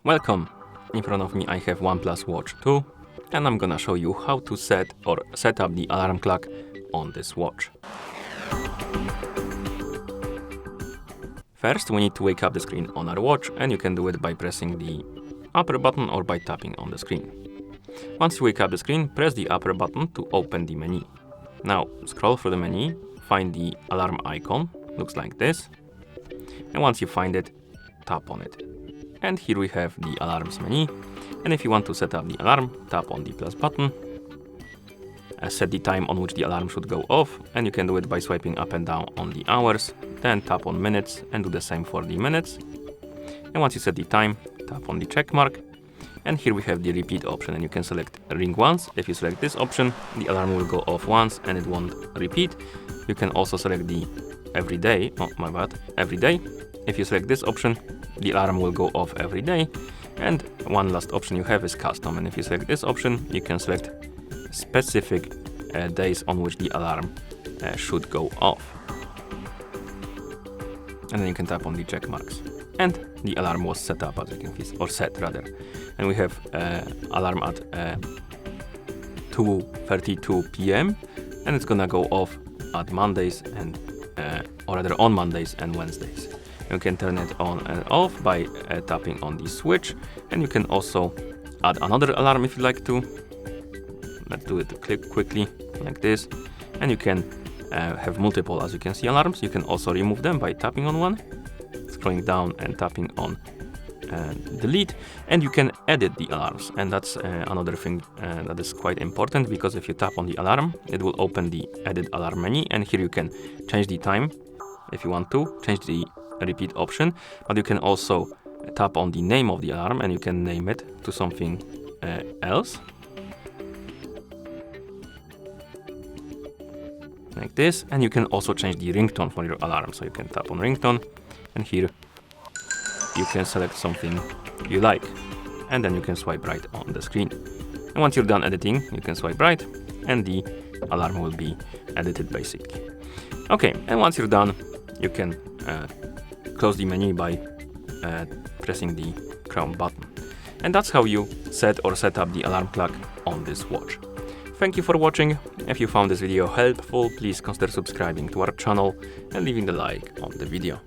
Welcome! In front of me I have OnePlus Watch 2 and I'm gonna show you how to set up the alarm clock on this watch. First we need to wake up the screen on our watch, and you can do it by pressing the upper button or by tapping on the screen. Once you wake up the screen, press the upper button to open the menu. Now scroll through the menu, find the alarm icon, looks like this, and once you find it, tap on it. And here we have the alarms menu, and if you want to set up the alarm, tap on the plus button, set the time on which the alarm should go off, and you can do it by swiping up and down on the hours, then tap on minutes and do the same for the minutes. And once you set the time, tap on the check mark, and here we have the repeat option, and you can select ring once. If you select this option, the alarm will go off once and it won't repeat. You can also select the every day, every day. If you select this option, the alarm will go off every day. And one last option you have is custom, and if you select this option, you can select specific days on which the alarm should go off. And then you can tap on the check marks. And the alarm was set up, as you can see, or set rather. And we have alarm at 2:32 p.m. and it's gonna go off at Mondays and or rather on Mondays and Wednesdays. You can turn it on and off by tapping on the switch, and you can also add another alarm if you like to. Let's do it quickly like this, and you can have multiple, as you can see, alarms. You can also remove them by tapping on one, scrolling down and tapping on delete, and you can edit the alarms, and that's another thing that is quite important, because if you tap on the alarm, it will open the edit alarm menu, and here you can change the time if you want to, change the repeat option, but you can also tap on the name of the alarm and you can name it to something else, like this. And you can also change the ringtone for your alarm, so you can tap on ringtone, and here you can select something you like, and then you can swipe right on the screen. And once you're done editing, you can swipe right and the alarm will be edited basically. Okay, and once you're done, you can close the menu by pressing the crown button. And that's how you set up the alarm clock on this watch. Thank you for watching. If you found this video helpful, please consider subscribing to our channel and leaving a like on the video.